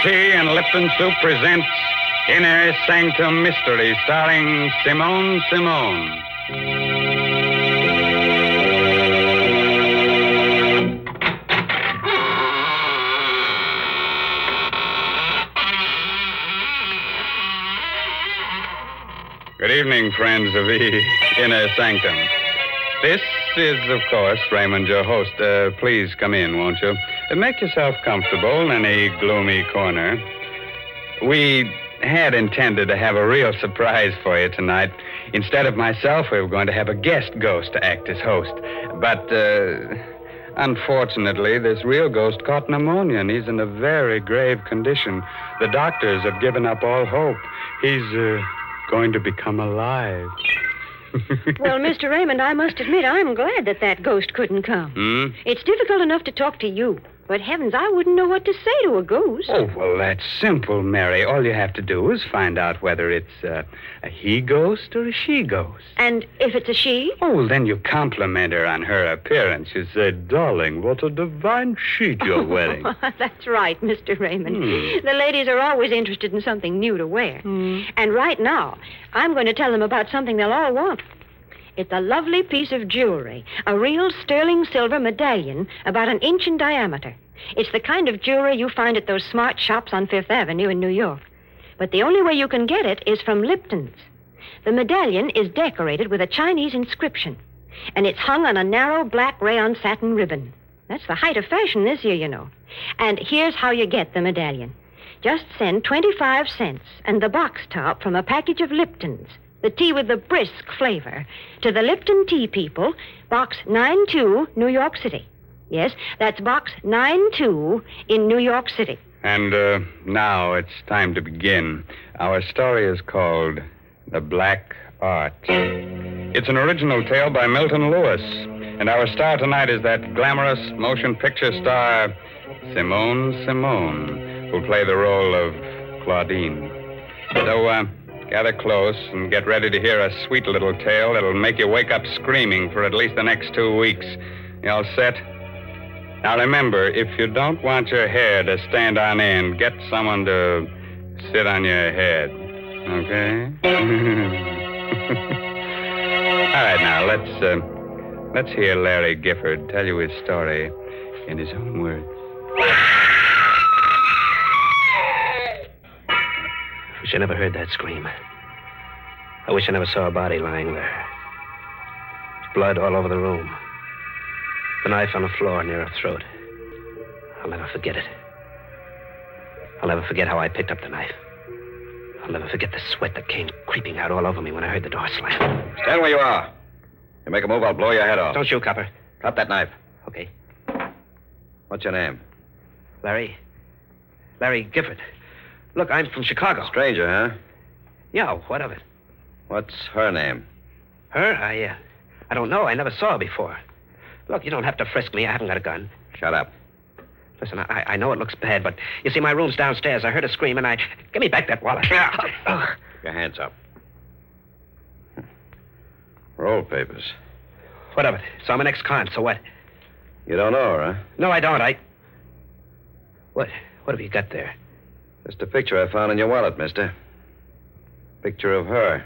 Tea and Lipton Soup presents Inner Sanctum Mystery, starring Simone Simone. Good evening, friends of the Inner Sanctum. This is, of course, Raymond, your host. Please come in, won't you? Make yourself comfortable in any gloomy corner. We had intended to have a real surprise for you tonight. Instead of myself, we were going to have a guest ghost to act as host. But, unfortunately, this real ghost caught pneumonia, and he's in a very grave condition. The doctors have given up all hope. He's, going to become alive. Well, Mr. Raymond, I must admit I'm glad that ghost couldn't come. It's difficult enough to talk to you, but heavens, I wouldn't know what to say to a ghost. Oh, well, that's simple, Mary. All you have to do is find out whether it's a he ghost or a she ghost. And if it's a she? Oh, well, then you compliment her on her appearance. You say, darling, what a divine sheet you're wearing. That's right, Mr. Raymond. The ladies are always interested in something new to wear. And right now, I'm going to tell them about something they'll all want. It's a lovely piece of jewelry, a real sterling silver medallion about an inch in diameter. It's the kind of jewelry you find at those smart shops on Fifth Avenue in New York. But the only way you can get it is from Lipton's. The medallion is decorated with a Chinese inscription, and it's hung on a narrow black rayon satin ribbon. That's the height of fashion this year, you know. And here's how you get the medallion. Just send 25 cents and the box top from a package of Lipton's, the tea with the brisk flavor, to the Lipton Tea People, Box 92, New York City. Yes, that's Box 92 in New York City. And now it's time to begin. Our story is called The Black Art. It's an original tale by Milton Lewis. And our star tonight is that glamorous motion picture star, Simone Simone, who'll play the role of Claudine. So, gather close and get ready to hear a sweet little tale that'll make you wake up screaming for at least the next 2 weeks. You all set? Now remember, if you don't want your hair to stand on end, get someone to sit on your head. Okay? All right, now, let's hear Larry Gifford tell you his story in his own words. I wish I never heard that scream. I wish I never saw a body lying there. Blood all over the room. The knife on the floor near her throat. I'll never forget it. I'll never forget how I picked up the knife. I'll never forget the sweat that came creeping out all over me when I heard the door slam. Stand where you are. You make a move, I'll blow your head off. Don't shoot, copper. Drop that knife. Okay. What's your name? Larry Gifford. Look, I'm from Chicago. Stranger, huh? Yeah, what of it? What's her name? Her? I don't know. I never saw her before. Look, you don't have to frisk me. I haven't got a gun. Shut up. Listen, I know it looks bad, but you see, my room's downstairs. I heard a scream, and Give me back that wallet. Your hands up. Roll papers. What of it? So I'm an ex-con, so what? You don't know her, huh? No, I don't. What have you got there? Just a picture I found in your wallet, mister. Picture of her.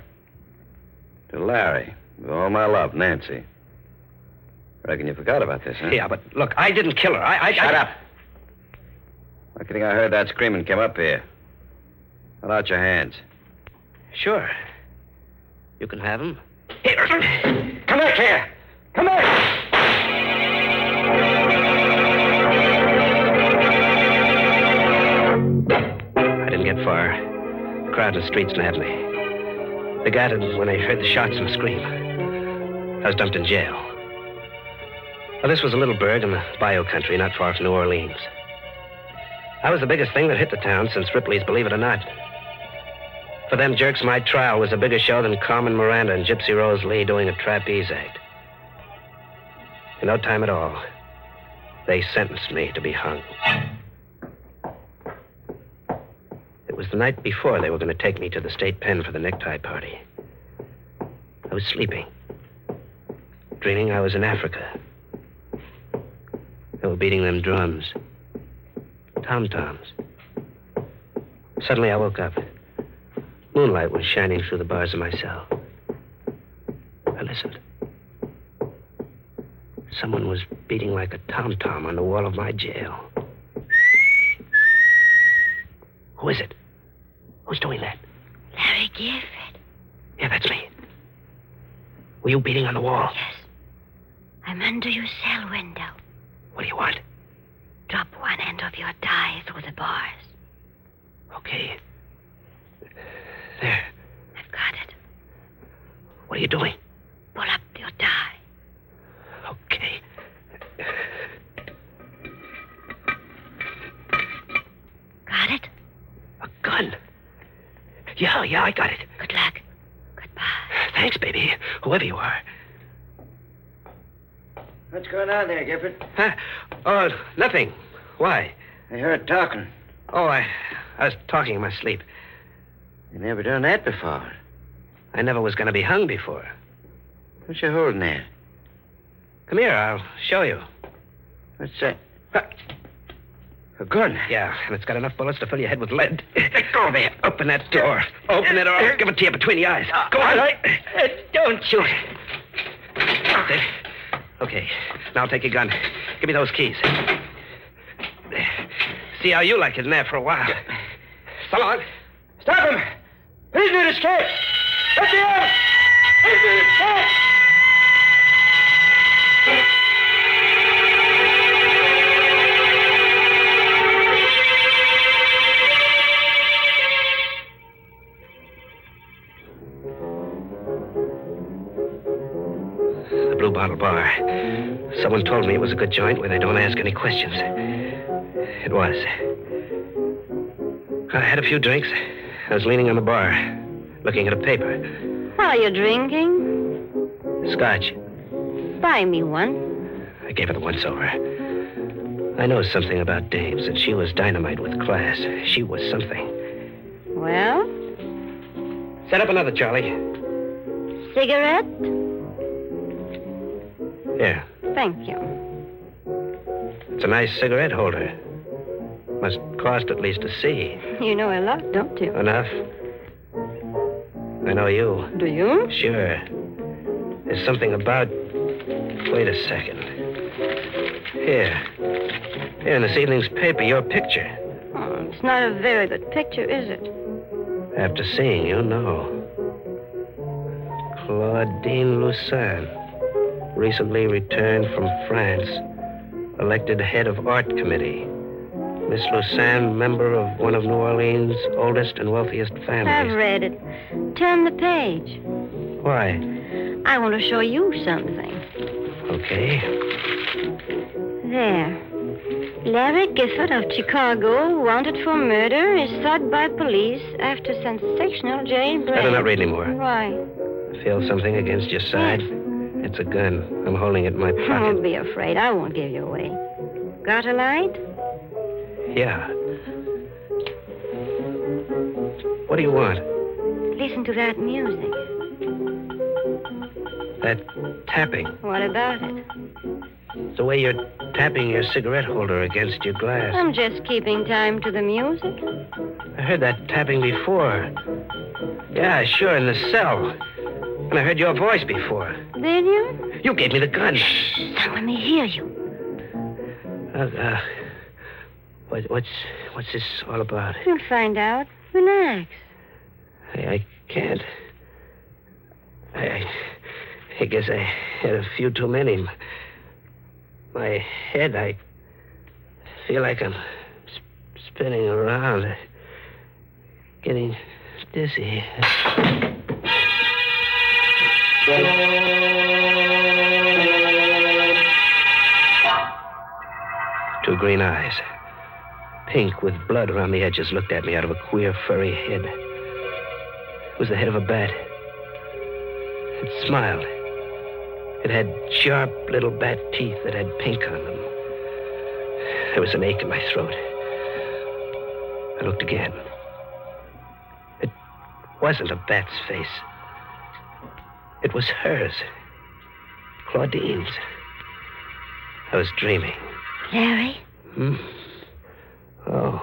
To Larry. With all my love, Nancy. Reckon you forgot about this, huh? Yeah, but look, I didn't kill her. Shut up. I think I heard that scream and came up here. Hold out your hands. Sure. You can have them. Here. Come back here. Come back. I didn't get far. The crowd in the streets nabbed me. They gathered when they heard the shots and the scream. I was dumped in jail. Well, this was a little burg in the bayou country, not far from New Orleans. I was the biggest thing that hit the town since Ripley's Believe It or Not. For them jerks, my trial was a bigger show than Carmen Miranda and Gypsy Rose Lee doing a trapeze act. In no time at all, they sentenced me to be hung. It was the night before they were going to take me to the state pen for the necktie party. I was sleeping, dreaming I was in Africa. They were beating them drums, tom-toms. Suddenly I woke up. Moonlight was shining through the bars of my cell. I listened. Someone was beating like a tom-tom on the wall of my jail. Who is it? Who's doing that? Larry Gifford. Yeah, that's me. Were you beating on the wall? Yes. I'm under your cell window. What do you want? Drop one end of your tie through the bars. Okay. There. I've got it. What are you doing? Pull up your tie. Okay. Got it? A gun. Yeah, I got it. Good luck. Goodbye. Thanks, baby. Whoever you are. What's going on there, Gifford? Huh? Oh, nothing. Why? I heard talking. Oh, I was talking in my sleep. You never done that before. I never was going to be hung before. What's you holding there? Come here, I'll show you. What's that? A gun? Yeah, and it's got enough bullets to fill your head with lead. Go there. Open that door. Open it or I'll give it to you between the eyes. Go on. Don't shoot. There. Okay, now take your gun. Give me those keys. See how you like it in there for a while. So long. Stop him! Prisoner escape! Let me out! Prisoner escape! The Blue Bottle Bar. Someone told me it was a good joint where they don't ask any questions. It was. I had a few drinks. I was leaning on the bar, looking at a paper. What are you drinking? Scotch. Buy me one. I gave her the once-over. I know something about dames, and she was dynamite with class. She was something. Well? Set up another, Charlie. Cigarette? Here. Thank you. It's a nice cigarette holder. Must cost at least a C. You know a lot, don't you? Enough. I know you. Do you? Sure. There's something about... Wait a second. Here in this evening's paper, your picture. Oh, it's not a very good picture, is it? After seeing you, no. Claudine Lucin, recently returned from France, elected head of art committee. Miss Lucin, member of one of New Orleans' oldest and wealthiest families. I've read it. Turn the page. Why? I want to show you something. Okay. There. Larry Gifford of Chicago, wanted for murder, is sought by police after sensational jailbreak. Better not read anymore. Why? I feel something against your side. Yes. It's a gun. I'm holding it in my pocket. Don't be afraid. I won't give you away. Got a light? Yeah. What do you want? Listen to that music. That tapping. What about it? The way you're tapping your cigarette holder against your glass. I'm just keeping time to the music. I heard that tapping before. Yeah, sure, in the cell. And I heard your voice before. Did you? You gave me the gun. Now let me hear you. What's this all about? You'll find out. Relax. I can't. I guess I had a few too many. My head, I feel like I'm spinning around, getting dizzy. Two green eyes, pink with blood around the edges, looked at me out of a queer, furry head. It was the head of a bat. It smiled. It had sharp little bat teeth that had pink on them. There was an ache in my throat. I looked again. It wasn't a bat's face. It was hers. Claudine's. I was dreaming. Larry? Oh,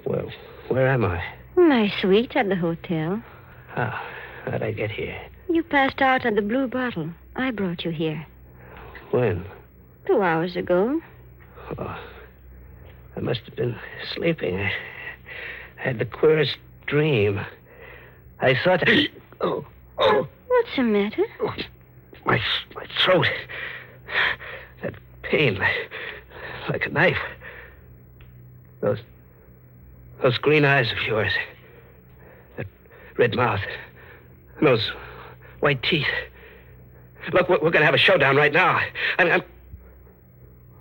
well, where am I? My suite's at the hotel. How'd I get here? You passed out on the blue bottle. I brought you here. When? 2 hours ago. Oh, I must have been sleeping. I had the queerest dream. I thought... Oh. What's the matter? Oh, my throat. That pain, like a knife. Those green eyes of yours. That red mouth. And those white teeth. Look, we're going to have a showdown right now. I'm...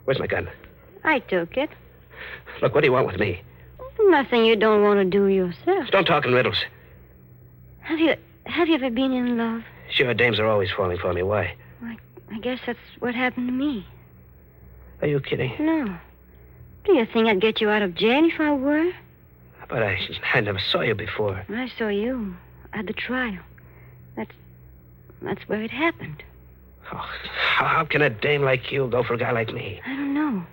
Where's my gun? I took it. Look, what do you want with me? Nothing you don't want to do yourself. Don't talk in riddles. Have you ever been in love? Sure, dames are always falling for me. Why? I guess that's what happened to me. Are you kidding? No. Do you think I'd get you out of jail if I were? But I never saw you before. I saw you at the trial. That's where it happened. Oh, how can a dame like you go for a guy like me? I don't know.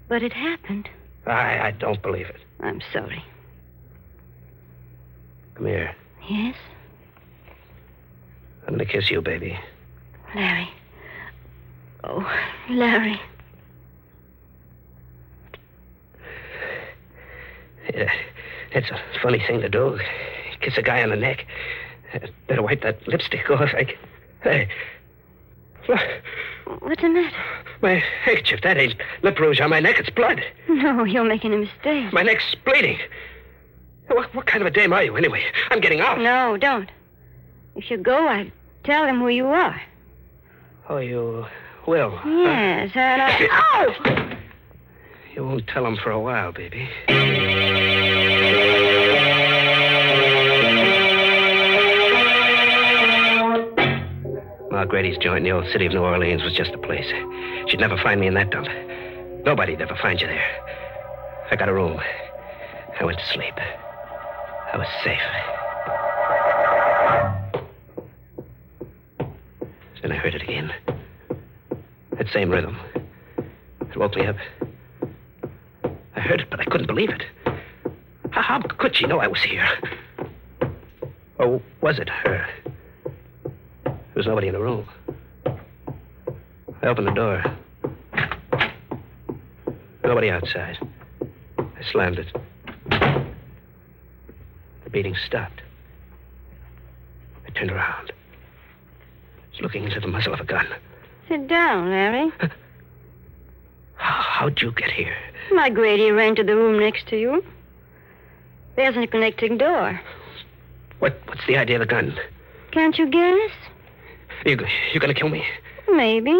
But it happened. I don't believe it. I'm sorry. Come here. Yes? I'm going to kiss you, baby. Larry. Oh, Larry. Yeah, it's a funny thing to do. Kiss a guy on the neck. Better wipe that lipstick off. Hey. Look. What's the matter? My handkerchief. That ain't lip rouge on my neck. It's blood. No, you're making a mistake. My neck's bleeding. What kind of a dame are you, anyway? I'm getting out. No, don't. If you go, I'll tell them who you are. Oh, you will? Yes, and I... Ow! You won't tell them for a while, baby. Ma Grady's joint in the old city of New Orleans was just a place. She'd never find me in that dump. Nobody'd ever find you there. I got a room. I went to sleep. I was safe. Then I heard it again. That same rhythm. It woke me up. I heard it, but I couldn't believe it. How could she know I was here? Or was it her? There was nobody in the room. I opened the door. Nobody outside. I slammed it. The beating stopped. I turned around. I was looking into the muzzle of a gun. Sit down, Larry. How'd you get here? My Grady ran to the room next to you. There's a connecting door. What's the idea of the gun? Can't you guess? You gonna kill me? Maybe.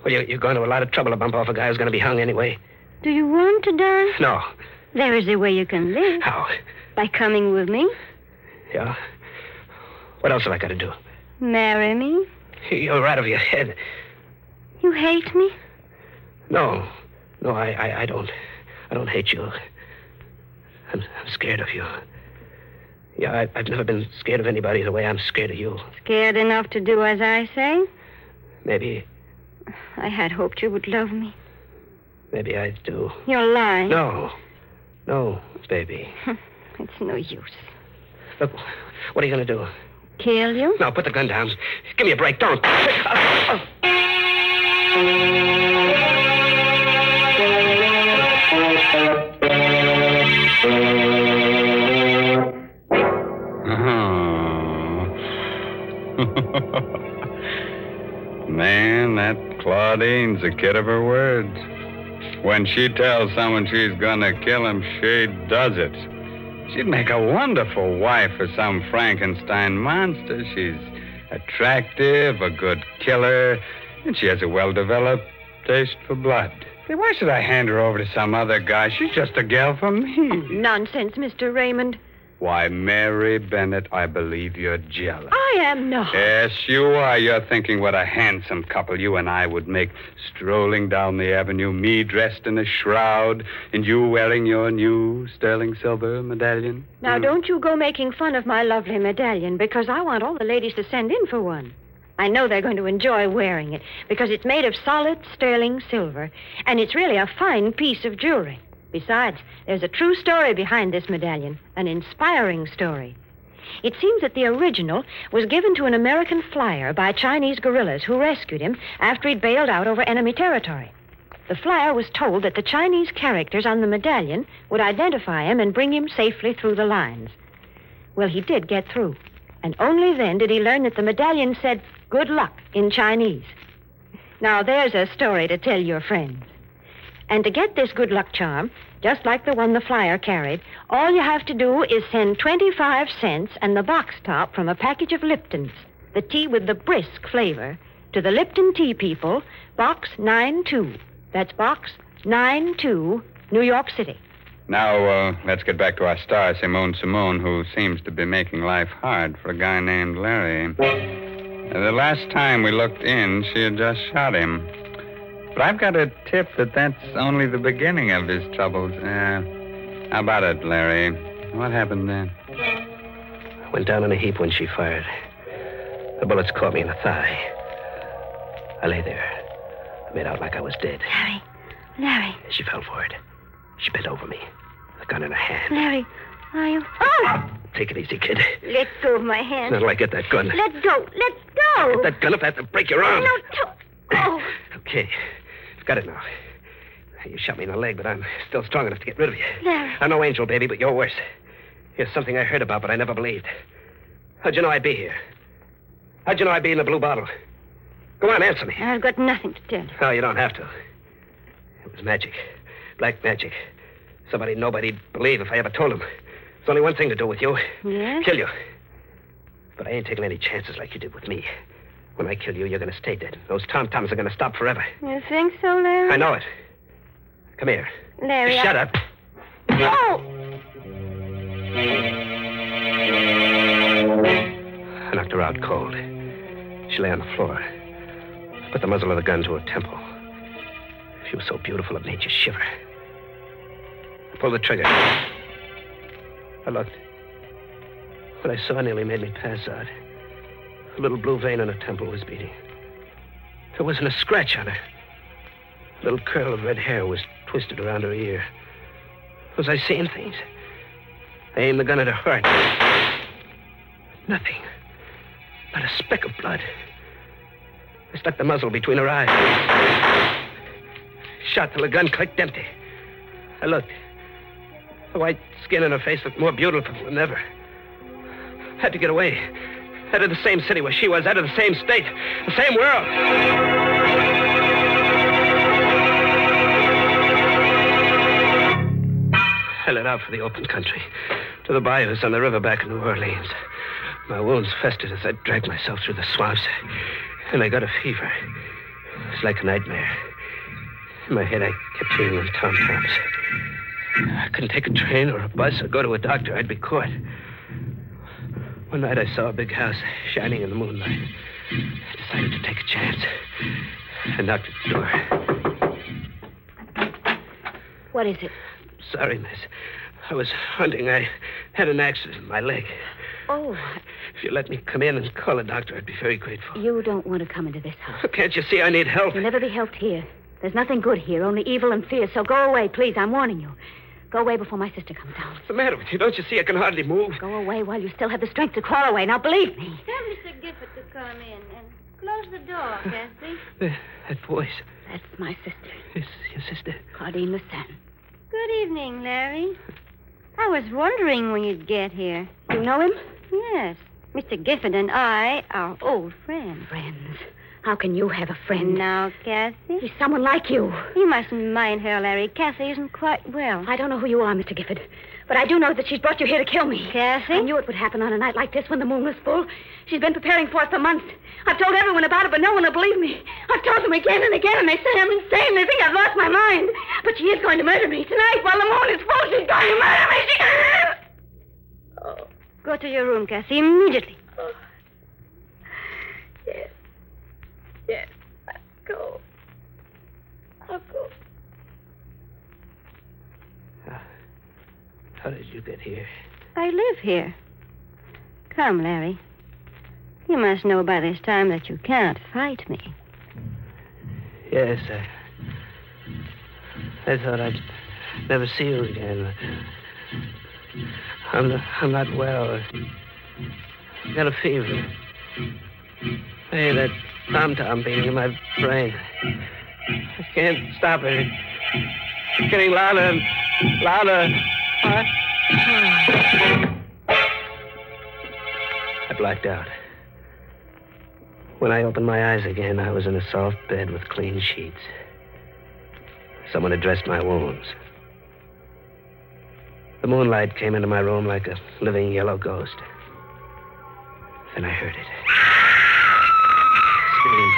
Well, you're going to a lot of trouble to bump off a guy who's gonna be hung anyway. Do you want to die? No. There is a way you can live. How? By coming with me. Yeah? What else have I got to do? Marry me. You're out of your head. You hate me? No, I don't. I don't hate you. I'm scared of you. Yeah, I've never been scared of anybody the way I'm scared of you. Scared enough to do as I say? Maybe I had hoped you would love me. Maybe I do. You're lying. No, baby. It's no use. Look, what are you going to do? Kill you? No, put the gun down. Give me a break. Don't. Man, that Claudine's a kid of her words. When she tells someone she's gonna kill him, she does it. She'd make a wonderful wife for some Frankenstein monster. She's attractive, a good killer, and she has a well-developed taste for blood. Say, why should I hand her over to some other guy? She's just a gal for me. Nonsense, Mr. Raymond. Why, Mary Bennett, I believe you're jealous. I am not. Yes, you are. You're thinking what a handsome couple you and I would make, strolling down the avenue, me dressed in a shroud, and you wearing your new sterling silver medallion. Now, don't you go making fun of my lovely medallion, because I want all the ladies to send in for one. I know they're going to enjoy wearing it, because it's made of solid sterling silver, and it's really a fine piece of jewelry. Besides, there's a true story behind this medallion, an inspiring story. It seems that the original was given to an American flyer by Chinese guerrillas who rescued him after he'd bailed out over enemy territory. The flyer was told that the Chinese characters on the medallion would identify him and bring him safely through the lines. Well, he did get through. And only then did he learn that the medallion said, "Good luck," in Chinese. Now, there's a story to tell your friends. And to get this good luck charm, just like the one the flyer carried, all you have to do is send 25 cents and the box top from a package of Liptons, the tea with the brisk flavor, to the Lipton Tea People, Box 92. That's Box 92, New York City. Now, let's get back to our star, Simone, who seems to be making life hard for a guy named Larry. The last time we looked in, she had just shot him. But I've got a tip that that's only the beginning of his troubles. How about it, Larry? What happened then? I went down in a heap when she fired. The bullets caught me in the thigh. I lay there. I made out like I was dead. Larry. She fell for it. She bent over me, the gun in her hand. Larry, are you... Oh! Take it easy, kid. Let go of my hand. Now, till I get that gun. Let go. Get that gun if I have to break your arm. No, don't. Oh. Okay. I've got it now. You shot me in the leg, but I'm still strong enough to get rid of you. Larry. I'm no angel, baby, but you're worse. Here's something I heard about, but I never believed. How'd you know I'd be here? How'd you know I'd be in the blue bottle? Go on, answer me. I've got nothing to tell you. Oh, you don't have to. It was magic. Black magic. Somebody nobody'd believe if I ever told him. There's only one thing to do with you. Yes? Kill you. But I ain't taking any chances like you did with me. When I kill you, you're going to stay dead. Those tom-toms are going to stop forever. You think so, Larry? I know it. Come here. Larry, Shut up. Oh! I knocked her out cold. She lay on the floor. Put the muzzle of the gun to her temple. She was so beautiful it made you shiver. I pulled the trigger. I looked. What I saw nearly made me pass out. A little blue vein on her temple was beating. There wasn't a scratch on her. A little curl of red hair was twisted around her ear. Was I seeing things? I aimed the gun at her heart. Nothing. Not a speck of blood. I stuck the muzzle between her eyes. Shot till the gun clicked empty. I looked. The white skin on her face looked more beautiful than ever. Had to get away. Out of the same city where she was, out of the same state, the same world. I let out for the open country, to the bayous on the river back in New Orleans. My wounds festered as I dragged myself through the swamps, and I got a fever. It was like a nightmare. In my head, I kept hearing those tom-toms. I couldn't take a train or a bus or go to a doctor. I'd be caught. One night I saw a big house shining in the moonlight. I decided to take a chance. I knocked at the door. What is it? Sorry, miss. I was hunting. I had an accident in my leg. Oh. If you let me come in and call a doctor, I'd be very grateful. You don't want to come into this house. Can't you see I need help? You'll never be helped here. There's nothing good here, only evil and fear. So go away, please. I'm warning you. Go away before my sister comes down. What's the matter with you? Don't you see I can hardly move? Go away while you still have the strength to crawl away. Now, believe me. Tell Mr. Gifford to come in and close the door, Kathy. That voice. That's my sister, It's your sister. Claudine Lassan. Good evening, Larry. I was wondering when you'd get here. You know him? Yes. Mr. Gifford and I are old friends. Friends. How can you have a friend? Now, Kathy. He's someone like you. You mustn't mind her, Larry. Kathy isn't quite well. I don't know who you are, Mr. Gifford, but I do know that she's brought you here to kill me. Kathy? I knew it would happen on a night like this when the moon was full. She's been preparing for it for months. I've told everyone about it, but no one will believe me. I've told them again and again, and they say I'm insane. They think I've lost my mind. But she is going to murder me tonight while the moon is full. She's going to murder me. Go to your room, Kathy, immediately. Oh. Yes. Yes. I'll go. How did you get here? I live here. Come, Larry. You must know by this time that you can't fight me. Yes, I thought I'd never see you again. I'm not well. I got a fever. Hey, that tom-tom beating in my brain. I can't stop it. It's getting louder and louder. I blacked out. When I opened my eyes again, I was in a soft bed with clean sheets. Someone had dressed my wounds. The moonlight came into my room like a living yellow ghost. Then I heard it. Scream.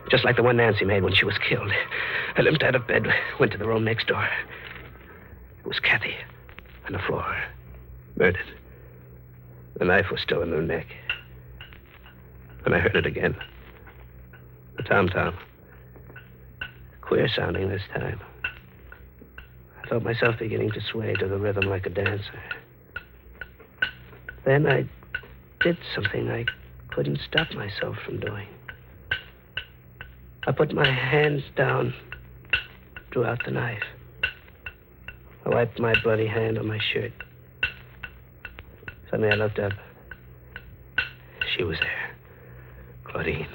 Just like the one Nancy made when she was killed. I limped out of bed, went to the room next door. It was Kathy on the floor, murdered. The knife was still in her neck. And I heard it again. The tom-tom. Queer sounding this time. I felt myself beginning to sway to the rhythm like a dancer. Then I did something I couldn't stop myself from doing. I put my hands down, drew out the knife. I wiped my bloody hand on my shirt. Suddenly I looked up. She was there. Claudine.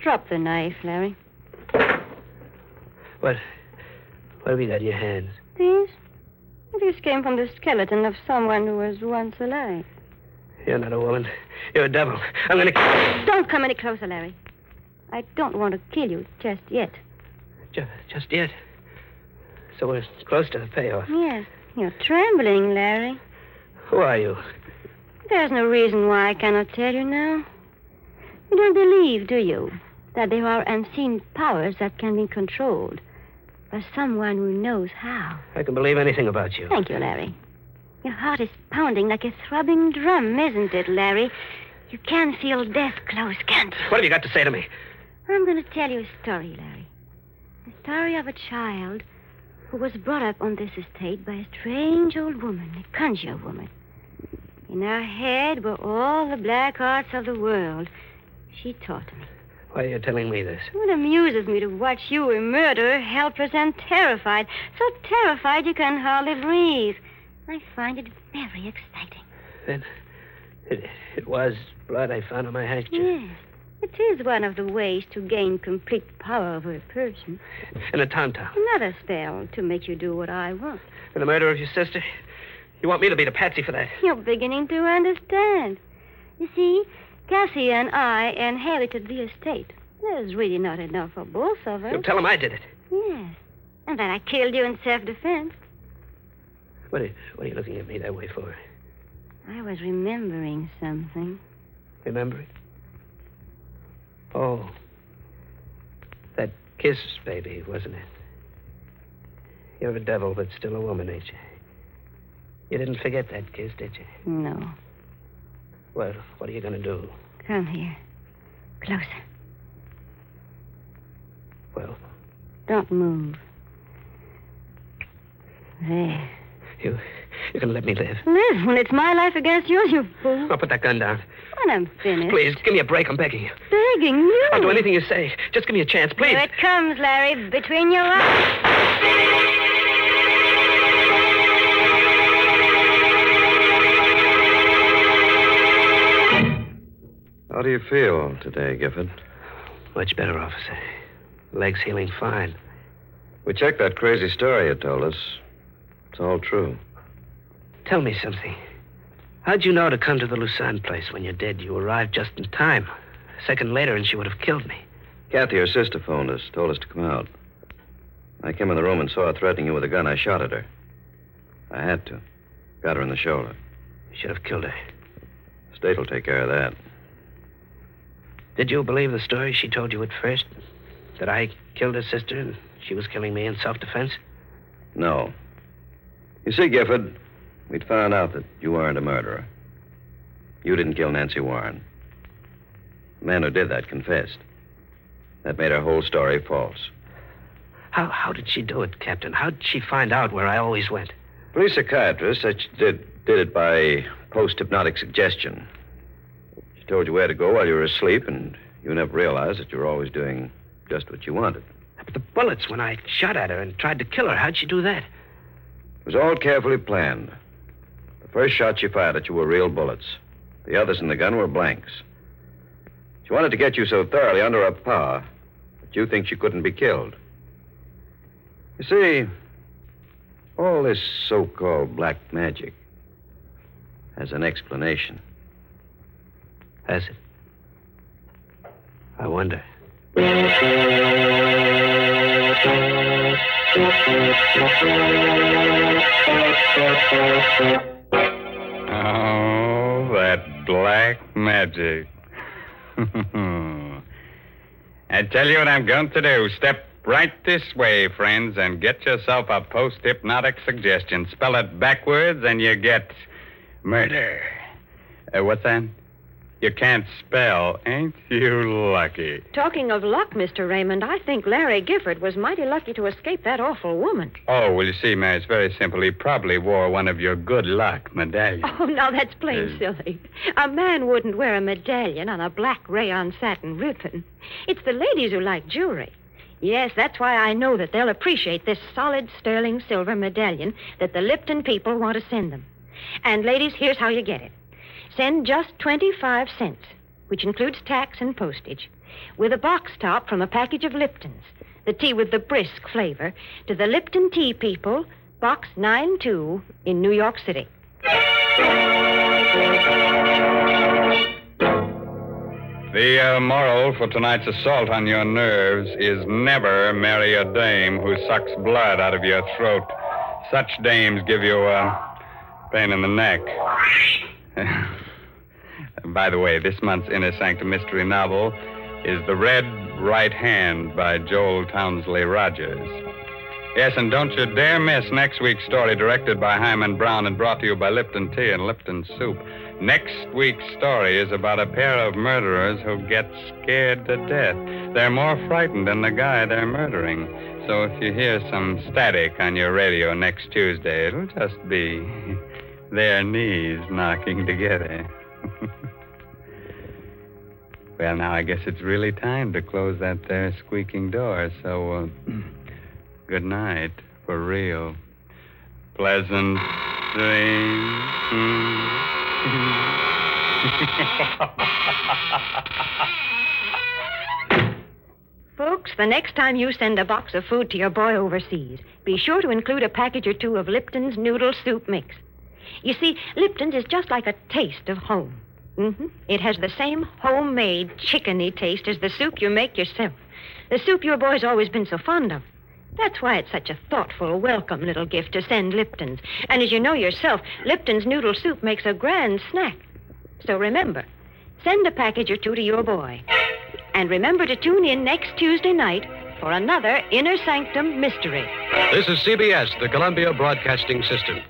Drop the knife, Larry. What have you got in your hands? These? These came from the skeleton of someone who was once alive. You're not a woman. You're a devil. I'm going to... Don't come any closer, Larry. I don't want to kill you just yet. Just yet? So we're close to the payoff. Yes. You're trembling, Larry. Who are you? There's no reason why I cannot tell you now. You don't believe, do you, that there are unseen powers that can be controlled by someone who knows how? I can believe anything about you. Thank you, Larry. Your heart is pounding like a throbbing drum, isn't it, Larry? You can feel death close, can't you? What have you got to say to me? I'm going to tell you a story, Larry. The story of a child who was brought up on this estate by a strange old woman, a conjure woman. In her head were all the black arts of the world. She taught me. Why are you telling me this? It amuses me to watch you, a murderer, helpless and terrified. So terrified you can hardly breathe. I find it very exciting. Then it was blood I found on my handkerchief. Yes. It is one of the ways to gain complete power over a person. And a tom-tom. Another spell to make you do what I want. And the murder of your sister? You want me to be the patsy for that? You're beginning to understand. You see, Cassie and I inherited the estate. There's really not enough for both of us. You'll tell him I did it. Yes. And that I killed you in self-defense. What are you looking at me that way for? I was remembering something. Remember it? Oh. That kiss, baby, wasn't it? You're a devil, but still a woman, ain't you? You didn't forget that kiss, did you? No. Well, what are you going to do? Come here. Closer. Well? Don't move. There. You can let me live. Live when it's my life against yours, you fool. I'll put that gun down. When I'm finished. Please, give me a break. I'm begging you. Begging you? I'll do anything you say. Just give me a chance, please. Here it comes, Larry, between your eyes. How do you feel today, Gifford? Much better, officer. Leg's healing fine. We checked that crazy story you told us. It's all true. Tell me something. How'd you know to come to the Lucerne place when you did? You arrived just in time. A second later, and she would have killed me. Kathy, her sister, phoned us, told us to come out. I came in the room and saw her threatening you with a gun. I shot at her. I had to. Got her in the shoulder. You should have killed her. State will take care of that. Did you believe the story she told you at first? That I killed her sister and she was killing me in self-defense? No. You see, Gifford, we'd found out that you weren't a murderer. You didn't kill Nancy Warren. The man who did that confessed. That made her whole story false. How did she do it, Captain? How did she find out where I always went? Police psychiatrist said she did it by post-hypnotic suggestion. She told you where to go while you were asleep, and you never realized that you were always doing just what you wanted. But the bullets, when I shot at her and tried to kill her, how'd she do that? was all carefully planned. The first shots she fired at you were real bullets. The others in the gun were blanks. She wanted to get you so thoroughly under her power that you think she couldn't be killed. You see, all this so-called black magic has an explanation. Has it? I wonder. Oh, that black magic. I tell you what I'm going to do. Step right this way, friends, and get yourself a post-hypnotic suggestion. Spell it backwards, and you get murder. What's that? You can't spell. Ain't you lucky? Talking of luck, Mr. Raymond, I think Larry Gifford was mighty lucky to escape that awful woman. Oh, well, you see, Mary, it's very simple. He probably wore one of your good luck medallions. Oh, now that's plain silly. A man wouldn't wear a medallion on a black rayon satin ribbon. It's the ladies who like jewelry. Yes, that's why I know that they'll appreciate this solid sterling silver medallion that the Lipton people want to send them. And, ladies, here's how you get it. Send just 25 cents, which includes tax and postage, with a box top from a package of Liptons, the tea with the brisk flavor, to the Lipton Tea People, Box 92 in New York City. The moral for tonight's assault on your nerves is never marry a dame who sucks blood out of your throat. Such dames give you a pain in the neck. By the way, this month's Inner Sanctum mystery novel is The Red Right Hand by Joel Townsley Rogers. Yes, and don't you dare miss next week's story, directed by Hyman Brown and brought to you by Lipton Tea and Lipton Soup. Next week's story is about a pair of murderers who get scared to death. They're more frightened than the guy they're murdering. So if you hear some static on your radio next Tuesday, it'll just be their knees knocking together. Well, now I guess it's really time to close that there squeaking door. So, good night, for real. Pleasant dreams. Folks, the next time you send a box of food to your boy overseas, be sure to include a package or two of Lipton's Noodle Soup Mix. You see, Lipton's is just like a taste of home. It has the same homemade chickeny taste as the soup you make yourself. The soup your boy's always been so fond of. That's why it's such a thoughtful, welcome little gift to send Lipton's. And as you know yourself, Lipton's noodle soup makes a grand snack. So remember, send a package or two to your boy. And remember to tune in next Tuesday night for another Inner Sanctum mystery. This is CBS, the Columbia Broadcasting System.